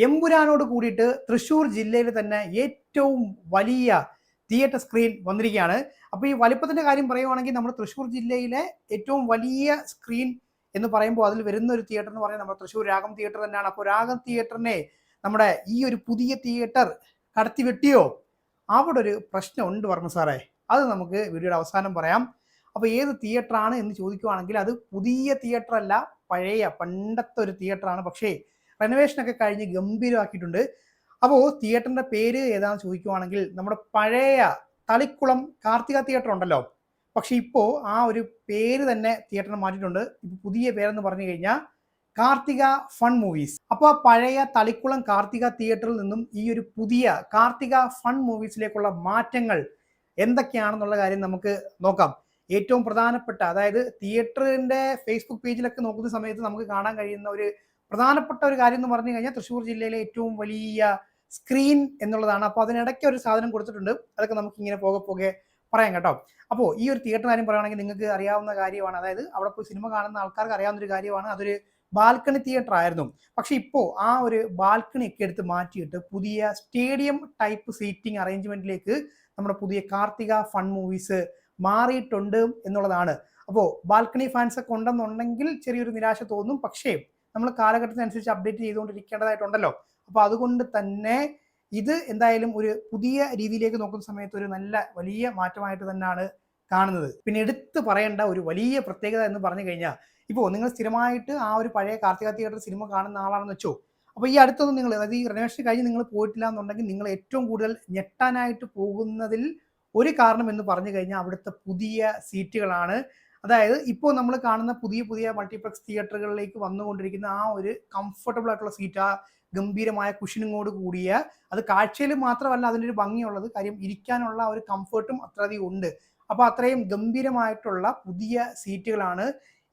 എമ്പുരാനോട് കൂടിയിട്ട് തൃശ്ശൂർ ജില്ലയിൽ തന്നെ ഏറ്റവും വലിയ തിയേറ്റർ സ്ക്രീൻ വന്നിരിക്കുകയാണ്. അപ്പോൾ ഈ വലിപ്പത്തിന്റെ കാര്യം പറയുവാണെങ്കിൽ നമ്മുടെ തൃശ്ശൂർ ജില്ലയിലെ ഏറ്റവും വലിയ സ്ക്രീൻ എന്ന് പറയുമ്പോൾ അതിൽ വരുന്ന ഒരു തിയേറ്റർ എന്ന് പറയുന്നത് നമ്മുടെ തൃശ്ശൂർ രാഗം തിയേറ്റർ തന്നെയാണ്. അപ്പോൾ രാഗം തിയേറ്ററിനെ നമ്മുടെ ഈ ഒരു പുതിയ തിയേറ്റർ കടത്തി വെട്ടിയോ? അവിടെ ഒരു പ്രശ്നമുണ്ട് വർമ്മ സാറേ. അത് നമുക്ക് വീഡിയോയുടെ അവസാനം പറയാം. അപ്പോൾ ഏത് തിയേറ്ററാണ് എന്ന് ചോദിക്കുവാണെങ്കിൽ അത് പുതിയ തിയേറ്റർ അല്ല, പഴയ പണ്ടത്തെ ഒരു തിയേറ്ററാണ്. പക്ഷേ റെനോവേഷനൊക്കെ കഴിഞ്ഞ് ഗംഭീരമാക്കിയിട്ടുണ്ട്. അപ്പോൾ തിയേറ്ററിന്റെ പേര് ഏതാണെന്ന് ചോദിക്കുവാണെങ്കിൽ നമ്മുടെ പഴയ തളിക്കുളം കാർത്തിക തിയേറ്റർ ഉണ്ടല്ലോ, പക്ഷെ ഇപ്പോൾ ആ ഒരു പേര് തന്നെ തിയേറ്ററിന് മാറ്റിയിട്ടുണ്ട്. ഇപ്പൊ പുതിയ പേരെന്ന് പറഞ്ഞു കഴിഞ്ഞാൽ കാർത്തിക ഫൺ മൂവീസ്. അപ്പോൾ പഴയ തളിക്കുളം കാർത്തിക തിയേറ്ററിൽ നിന്നും ഈ ഒരു പുതിയ കാർത്തിക ഫൺ മൂവീസിലേക്കുള്ള മാറ്റങ്ങൾ എന്തൊക്കെയാണെന്നുള്ള കാര്യം നമുക്ക് നോക്കാം. ഏറ്റവും പ്രധാനപ്പെട്ട, അതായത് തിയേറ്ററിന്റെ ഫേസ്ബുക്ക് പേജിലൊക്കെ നോക്കുന്ന സമയത്ത് നമുക്ക് കാണാൻ കഴിയുന്ന ഒരു പ്രധാനപ്പെട്ട ഒരു കാര്യം എന്ന് പറഞ്ഞു കഴിഞ്ഞാൽ തൃശ്ശൂർ ജില്ലയിലെ ഏറ്റവും വലിയ സ്ക്രീൻ എന്നുള്ളതാണ്. അപ്പോൾ അതിനിടയ്ക്ക് ഒരു സാധനം കൊടുത്തിട്ടുണ്ട്. അതൊക്കെ നമുക്ക് ഇങ്ങനെ പോകെ പറയാം കേട്ടോ. അപ്പോൾ ഈ ഒരു തിയേറ്റർ കാര്യം പറയുകയാണെങ്കിൽ നിങ്ങൾക്ക് അറിയാവുന്ന കാര്യമാണ്, അതായത് അവിടെ പോയി സിനിമ കാണുന്ന ആൾക്കാർക്ക് അറിയാവുന്ന ഒരു കാര്യമാണ്. അതൊരു ബാൽക്കണി തിയേറ്റർ ആയിരുന്നു. പക്ഷെ ഇപ്പോൾ ആ ഒരു ബാൽക്കണി ഒക്കെ എടുത്ത് മാറ്റിയിട്ട് പുതിയ സ്റ്റേഡിയം ടൈപ്പ് സീറ്റിംഗ് അറേഞ്ച്മെന്റിലേക്ക് നമ്മുടെ പുതിയ കാർത്തിക ഫൺ മൂവീസ് മാറിയിട്ടുണ്ട് എന്നുള്ളതാണ്. അപ്പോൾ ബാൽക്കണി ഫാൻസ് ഒക്കെ ഉണ്ടെന്നുണ്ടെങ്കിൽ ചെറിയൊരു നിരാശ തോന്നും. പക്ഷേ നമ്മൾ കാലഘട്ടത്തിനനുസരിച്ച് അപ്ഡേറ്റ് ചെയ്തുകൊണ്ടിരിക്കേണ്ടതായിട്ടുണ്ടല്ലോ. അപ്പോൾ അതുകൊണ്ട് തന്നെ ഇത് എന്തായാലും ഒരു പുതിയ രീതിയിലേക്ക് നോക്കുന്ന സമയത്ത് ഒരു നല്ല വലിയ മാറ്റമായിട്ട് തന്നെയാണ് കാണുന്നത്. പിന്നെ എടുത്ത് പറയേണ്ട ഒരു വലിയ പ്രത്യേകത എന്ന് പറഞ്ഞു കഴിഞ്ഞാൽ, ഇപ്പോൾ നിങ്ങൾ സ്ഥിരമായിട്ട് ആ ഒരു പഴയ കാർത്തിക തിയേറ്റർ സിനിമ കാണുന്ന ആളാണെന്ന് വെച്ചോ, അപ്പോൾ ഈ അടുത്തൊന്നും നിങ്ങൾ, അതായത് ഈ റെനോവേഷൻ കഴിഞ്ഞ് നിങ്ങൾ പോയിട്ടില്ല എന്നുണ്ടെങ്കിൽ നിങ്ങൾ ഏറ്റവും കൂടുതൽ ഞെട്ടാനായിട്ട് പോകുന്നതിൽ ഒരു കാരണം എന്ന് പറഞ്ഞു കഴിഞ്ഞാൽ അവിടുത്തെ പുതിയ സീറ്റുകളാണ്. അതായത് ഇപ്പോൾ നമ്മൾ കാണുന്ന പുതിയ മൾട്ടിപ്ലക്സ് തിയേറ്ററുകളിലേക്ക് വന്നുകൊണ്ടിരിക്കുന്ന ആ ഒരു കംഫർട്ടബിൾ ആയിട്ടുള്ള സീറ്റ്, ആ ഗംഭീരമായ കുഷനിങ്ങോട് കൂടിയ, അത് കാഴ്ചയിൽ മാത്രമല്ല അതിൻ്റെ ഒരു ഭംഗിയുള്ളത്, കാര്യം ഇരിക്കാനുള്ള ഒരു കംഫർട്ടും അത്രയധികം ഉണ്ട്. അപ്പോൾ അത്രയും ഗംഭീരമായിട്ടുള്ള പുതിയ സീറ്റുകളാണ്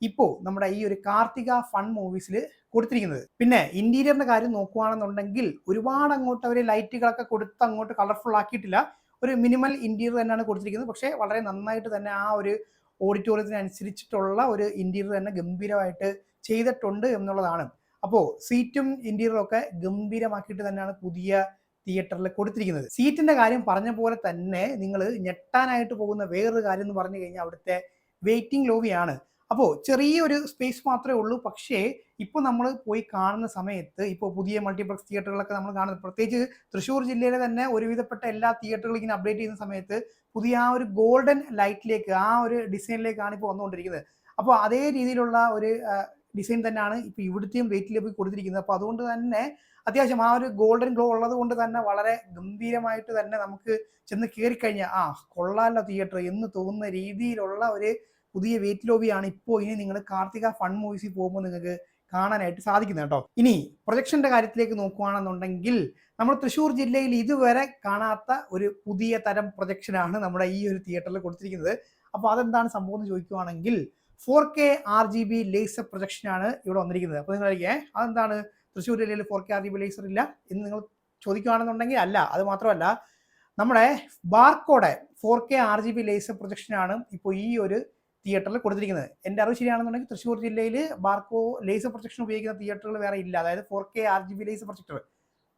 ഇപ്പോൾ നമ്മുടെ ഈ ഒരു കാർത്തിക ഫൺ മൂവീസിൽ കൊടുത്തിരിക്കുന്നത്. പിന്നെ ഇന്റീരിയറിന്റെ കാര്യം നോക്കുകയാണെന്നുണ്ടെങ്കിൽ ഒരുപാട് അങ്ങോട്ട് അവർ ലൈറ്റുകളൊക്കെ കൊടുത്ത് അങ്ങോട്ട് കളർഫുൾ ആക്കിയിട്ടില്ല. ഒരു മിനിമൽ ഇന്റീരിയർ തന്നെയാണ് കൊടുത്തിരിക്കുന്നത്. പക്ഷേ വളരെ നന്നായിട്ട് തന്നെ ആ ഒരു ഓഡിറ്റോറിയത്തിനനുസരിച്ചിട്ടുള്ള ഒരു ഇന്റീരിയർ തന്നെ ഗംഭീരമായിട്ട് ചെയ്തിട്ടുണ്ട് എന്നുള്ളതാണ്. അപ്പോൾ സീറ്റും ഇന്റീരിയറും ഒക്കെ ഗംഭീരമാക്കിയിട്ട് തന്നെയാണ് പുതിയ തിയേറ്ററിൽ കൊടുത്തിരിക്കുന്നത്. സീറ്റിന്റെ കാര്യം പറഞ്ഞ പോലെ തന്നെ നിങ്ങൾ ഞെട്ടാനായിട്ട് പോകുന്ന വേറൊരു കാര്യം എന്ന് പറഞ്ഞു കഴിഞ്ഞാൽ അവിടുത്തെ വെയിറ്റിംഗ് ലോബിയാണ്. അപ്പോൾ ചെറിയൊരു സ്പേസ് മാത്രമേ ഉള്ളൂ. പക്ഷേ ഇപ്പോൾ നമ്മൾ പോയി കാണുന്ന സമയത്ത്, ഇപ്പോൾ പുതിയ മൾട്ടിപ്ലക്സ് തിയേറ്ററുകളൊക്കെ നമ്മൾ കാണുന്നത്, പ്രത്യേകിച്ച് തൃശ്ശൂർ ജില്ലയിലെ തന്നെ ഒരുവിധപ്പെട്ട എല്ലാ തിയേറ്ററുകളും ഇങ്ങനെ അപ്ഡേറ്റ് ചെയ്യുന്ന സമയത്ത് പുതിയ ആ ഒരു ഗോൾഡൻ ലൈറ്റിലേക്ക്, ആ ഒരു ഡിസൈനിലേക്കാണ് ഇപ്പോൾ വന്നുകൊണ്ടിരിക്കുന്നത്. അപ്പോൾ അതേ രീതിയിലുള്ള ഒരു ഡിസൈൻ തന്നെയാണ് ഇപ്പോൾ ഇവിടുത്തെയും വെയിറ്റിലേക്ക് കൊടുത്തിരിക്കുന്നത്. അപ്പോൾ അതുകൊണ്ട് തന്നെ അത്യാവശ്യം ആ ഒരു ഗോൾഡൻ ഗ്ലോ ഉള്ളത് കൊണ്ട് തന്നെ വളരെ ഗംഭീരമായിട്ട് തന്നെ നമുക്ക് ചെന്ന് കയറിക്കഴിഞ്ഞാൽ കൊള്ളാലോ തിയേറ്റർ എന്ന് തോന്നുന്ന രീതിയിലുള്ള ഒരു പുതിയ വെയിറ്റ് ലോബിയാണ് ഇപ്പോൾ ഇനി നിങ്ങൾ കാർത്തിക ഫൺ മൂവീസിൽ പോകുമ്പോൾ നിങ്ങൾക്ക് കാണാനായിട്ട് സാധിക്കുന്നത് കേട്ടോ. ഇനി പ്രൊജക്ഷന്റെ കാര്യത്തിലേക്ക് നോക്കുകയാണെന്നുണ്ടെങ്കിൽ നമ്മൾ തൃശ്ശൂർ ജില്ലയിൽ ഇതുവരെ കാണാത്ത ഒരു പുതിയ തരം പ്രൊജക്ഷനാണ് നമ്മുടെ ഈ ഒരു തിയേറ്ററിൽ കൊടുത്തിരിക്കുന്നത്. അപ്പോൾ അതെന്താണ് സംഭവം എന്ന് ചോദിക്കുകയാണെങ്കിൽ 4K RGB ലേസർ പ്രൊജക്ഷനാണ് ഇവിടെ വന്നിരിക്കുന്നത്. അപ്പോൾ നിങ്ങൾ അതെന്താണ് തൃശ്ശൂർ ജില്ലയിൽ 4K RGB ലേസർ ഇല്ല എന്ന് നിങ്ങൾ ചോദിക്കുകയാണെന്നുണ്ടെങ്കിൽ അല്ല. അത് മാത്രമല്ല, നമ്മുടെ ബാർകോഡ് 4K RGB ലേസർ പ്രൊജക്ഷനാണ് ഇപ്പോൾ ഈ ഒരു തിയേറ്ററിൽ കൊടുത്തിരിക്കുന്നത്. എൻ്റെ അറിവ് ശരിയാണെന്നുണ്ടെങ്കിൽ തൃശ്ശൂർ ജില്ലയിൽ ബാർകോ ലേസർ പ്രൊജക്ഷൻ ഉപയോഗിക്കുന്ന തിയേറ്ററുകൾ വേറെ ഇല്ല. അതായത് 4K RGB ലേസർ പ്രൊജക്ടർ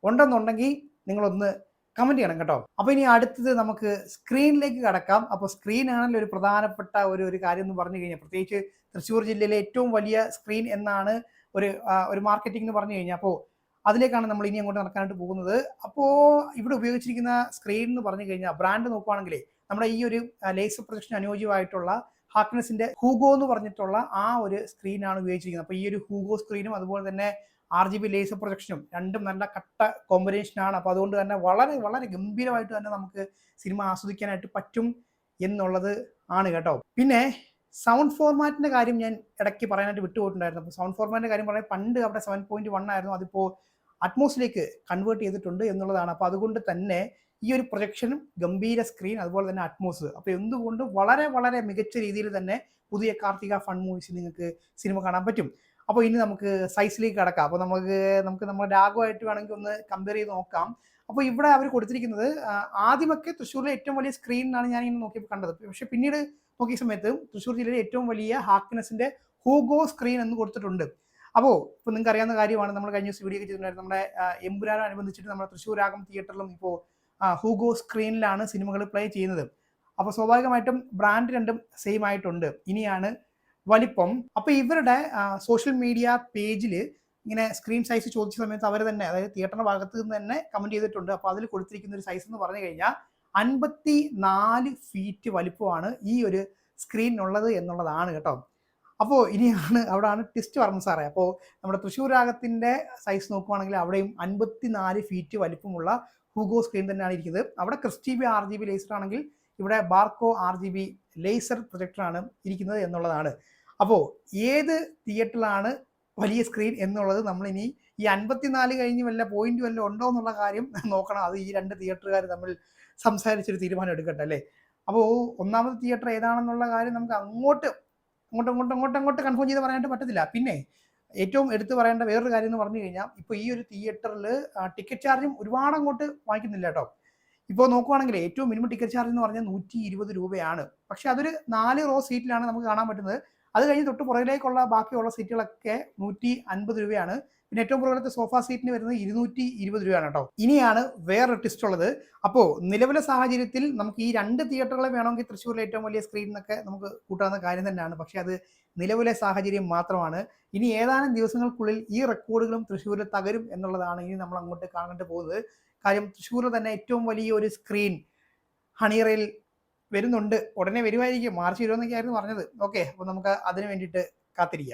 ഉണ്ടെന്നുണ്ടെങ്കിൽ നിങ്ങളൊന്ന് കമന്റ് ചെയ്യണം കേട്ടോ. അപ്പോൾ ഇനി അടുത്തത് നമുക്ക് സ്ക്രീനിലേക്ക് കടക്കാം. അപ്പോൾ സ്ക്രീൻ ആണല്ലോ ഒരു പ്രധാനപ്പെട്ട ഒരു കാര്യം എന്ന് പറഞ്ഞു കഴിഞ്ഞാൽ, പ്രത്യേകിച്ച് തൃശ്ശൂർ ജില്ലയിലെ ഏറ്റവും വലിയ സ്ക്രീൻ എന്നാണ് ഒരു മാർക്കറ്റിംഗ് എന്ന് പറഞ്ഞു കഴിഞ്ഞാൽ, അപ്പോൾ അതിലേക്കാണ് നമ്മൾ ഇനി അങ്ങോട്ട് നടക്കാനായിട്ട് പോകുന്നത്. അപ്പോൾ ഇവിടെ ഉപയോഗിച്ചിരിക്കുന്ന സ്ക്രീൻ എന്ന് പറഞ്ഞു കഴിഞ്ഞാൽ ബ്രാൻഡ് നോക്കുകയാണെങ്കിൽ നമ്മുടെ ഈ ഒരു ലേസർ പ്രൊജക്ഷൻ അനുയോജ്യമായിട്ടുള്ള ഹാർക്നെസിന്റെ ഹൂഗോ എന്ന് പറഞ്ഞിട്ടുള്ള ആ ഒരു സ്ക്രീനാണ് ഉപയോഗിച്ചിരിക്കുന്നത്. അപ്പോൾ ഈ ഒരു ഹൂഗോ സ്ക്രീനും അതുപോലെ തന്നെ RGB ലേസർ പ്രൊജക്ഷനും രണ്ടും നല്ല കട്ട കോമ്പിനേഷനാണ്. അപ്പോൾ അതുകൊണ്ട് തന്നെ വളരെ വളരെ ഗംഭീരമായിട്ട് തന്നെ നമുക്ക് സിനിമ ആസ്വദിക്കാനായിട്ട് പറ്റും എന്നുള്ളത് ആണ് കേട്ടോ. പിന്നെ സൗണ്ട് ഫോർമാറ്റിന്റെ കാര്യം ഞാൻ ഇടയ്ക്ക് പറയാനായിട്ട് വിട്ടുപോയിട്ടുണ്ടായിരുന്നു. അപ്പോൾ സൗണ്ട് ഫോർമാറ്റിന്റെ കാര്യം പറയാൻ പണ്ട് അവിടെ 7.1 ആയിരുന്നു, അതിപ്പോൾ അറ്റ്മോസിലേക്ക് കൺവേർട്ട് ചെയ്തിട്ടുണ്ട് എന്നുള്ളതാണ്. അപ്പോൾ അതുകൊണ്ട് തന്നെ ഈ ഒരു പ്രൊജക്ഷനും ഗംഭീര സ്ക്രീൻ അതുപോലെ തന്നെ അറ്റ്മോസ്, അപ്പോൾ എന്തുകൊണ്ട് വളരെ വളരെ മികച്ച രീതിയിൽ തന്നെ പുതിയ കാർത്തിക ഫൺ മൂവീസ് നിങ്ങൾക്ക് സിനിമ കാണാൻ പറ്റും. അപ്പോൾ ഇനി നമുക്ക് സൈസിലേക്ക് കടക്കാം. അപ്പോൾ നമുക്ക് നമ്മുടെ രാഗമായിട്ട് വേണമെങ്കിൽ ഒന്ന് കമ്പയർ ചെയ്ത് നോക്കാം. അപ്പോൾ ഇവിടെ അവർ കൊടുത്തിരിക്കുന്നത് ആദ്യമൊക്കെ തൃശ്ശൂരിലെ ഏറ്റവും വലിയ സ്ക്രീൻ എന്നാണ് ഞാൻ ഇങ്ങനെ നോക്കിയപ്പോൾ കണ്ടത്. പക്ഷെ പിന്നീട് നോക്കിയ സമയത്ത് തൃശ്ശൂർ ജില്ലയിലെ ഏറ്റവും വലിയ ഹാർക്നെസിന്റെ ഹൂഗോ സ്ക്രീൻ എന്ന് കൊടുത്തിട്ടുണ്ട്. അപ്പോൾ ഇപ്പോൾ നിങ്ങൾക്ക് അറിയാവുന്ന കാര്യമാണ്, നമ്മൾ കഴിഞ്ഞ ദിവസം വീഡിയോ ഒക്കെ ചെയ്തിട്ടുണ്ടായിരുന്നു, നമ്മുടെ എമ്പുരാനോടനുബന്ധിച്ചിട്ട് നമ്മുടെ തൃശ്ശൂരാഗം തിയേറ്ററിലും ഇപ്പോൾ ഹൂഗോ സ്ക്രീനിലാണ് സിനിമകൾ പ്ലേ ചെയ്യുന്നത്. അപ്പോൾ സ്വാഭാവികമായിട്ടും ബ്രാൻഡ് രണ്ടും സെയിം ആയിട്ടുണ്ട്. ഇനിയാണ് വലിപ്പം. അപ്പോൾ ഇവരുടെ സോഷ്യൽ മീഡിയ പേജിൽ ഇങ്ങനെ സ്ക്രീൻ സൈസ് ചോദിച്ച സമയത്ത് അവർ തന്നെ, അതായത് തിയേറ്ററിന്റെ ഭാഗത്ത് നിന്ന് തന്നെ കമന്റ് ചെയ്തിട്ടുണ്ട്. അപ്പോൾ അതിൽ കൊടുത്തിരിക്കുന്ന ഒരു സൈസ് എന്ന് പറഞ്ഞു കഴിഞ്ഞാൽ 54 ഫീറ്റ് വലിപ്പമാണ് ഈ ഒരു സ്ക്രീനിനുള്ളത് എന്നുള്ളതാണ് കേട്ടോ. അപ്പോൾ ഇനിയാണ് അവിടെയാണ് ട്വിസ്റ്റ് പറഞ്ഞത് സാറേ. അപ്പോൾ നമ്മുടെ തൃശ്ശൂർ രാഗത്തിന്റെ സൈസ് നോക്കുവാണെങ്കിൽ അവിടെയും 54 ഫീറ്റ് വലിപ്പമുള്ള ഹൂഗോ സ്ക്രീൻ തന്നെയാണ് ഇരിക്കുന്നത്. അവിടെ ക്രിസ്റ്റീബി RGB ലേസർ ആണെങ്കിൽ ഇവിടെ ബാർക്കോ RGB ലേസർ പ്രൊജക്ടറാണ് ഇരിക്കുന്നത് എന്നുള്ളതാണ്. അപ്പോൾ ഏത് തിയേറ്ററിലാണ് വലിയ സ്ക്രീൻ എന്നുള്ളത് നമ്മൾ ഇനി ഈ 54 കഴിഞ്ഞ് വല്ല പോയിന്റ് വല്ല ഉണ്ടോ എന്നുള്ള കാര്യം നോക്കണം. അത് ഈ രണ്ട് തിയേറ്ററുകാർ തമ്മിൽ സംസാരിച്ചൊരു തീരുമാനം എടുക്കട്ടെ അല്ലേ. അപ്പോൾ ഒന്നാമത്തെ തിയേറ്റർ ഏതാണെന്നുള്ള കാര്യം നമുക്ക് അങ്ങോട്ട് കൺഫേം ചെയ്ത് പറയാനായിട്ട് പറ്റത്തില്ല. പിന്നെ ഏറ്റവും എടുത്തു പറയേണ്ട വേറൊരു കാര്യം എന്ന് പറഞ്ഞു കഴിഞ്ഞാൽ, ഇപ്പോൾ ഈ ഒരു തിയേറ്ററിൽ ടിക്കറ്റ് ചാർജും ഒരുപാട് അങ്ങോട്ട് വാങ്ങിക്കുന്നില്ല കേട്ടോ. ഇപ്പോൾ നോക്കുവാണെങ്കിൽ ഏറ്റവും മിനിമം ടിക്കറ്റ് ചാർജ് എന്ന് പറഞ്ഞാൽ 120 രൂപയാണ്. പക്ഷെ അതൊരു 4 റോ സീറ്റിലാണ് നമുക്ക് കാണാൻ പറ്റുന്നത്. അത് കഴിഞ്ഞ് തൊട്ട് പുറകിലേക്കുള്ള ബാക്കിയുള്ള സീറ്റുകളൊക്കെ 150 രൂപയാണ്. പിന്നെ ഏറ്റവും പുറകിലത്തെ സോഫ സീറ്റിന് വരുന്നത് 220 രൂപയാണ് കേട്ടോ. ഇനിയാണ് വേറൊരു ട്വിസ്റ്റ് ഉള്ളത്. അപ്പോൾ നിലവിലെ സാഹചര്യത്തിൽ നമുക്ക് ഈ രണ്ട് തിയേറ്ററുകളെ വേണമെങ്കിൽ തൃശ്ശൂരിലെ ഏറ്റവും വലിയ സ്ക്രീൻ എന്നൊക്കെ നമുക്ക് കൂട്ടാവുന്ന കാര്യം തന്നെയാണ്. പക്ഷെ അത് നിലവിലെ സാഹചര്യം മാത്രമാണ്. ഇനി ഏതാനും ദിവസങ്ങൾക്കുള്ളിൽ ഈ റെക്കോർഡുകളും തൃശ്ശൂരിൽ തകരും എന്നുള്ളതാണ് ഇനി നമ്മൾ അങ്ങോട്ട് കാണേണ്ടി പോകുന്നത്. കാര്യം തൃശ്ശൂരിൽ തന്നെ ഏറ്റവും വലിയ ഒരു സ്ക്രീൻ ഹണിയറയിൽ വരുന്നുണ്ട്. ഉടനെ വരുമായിരിക്കും. മാർച്ച് 20 ആയിരുന്നു പറഞ്ഞത്. ഓക്കെ, അപ്പോൾ നമുക്ക് അതിന് വേണ്ടിയിട്ട് കാത്തിരിക്കാം.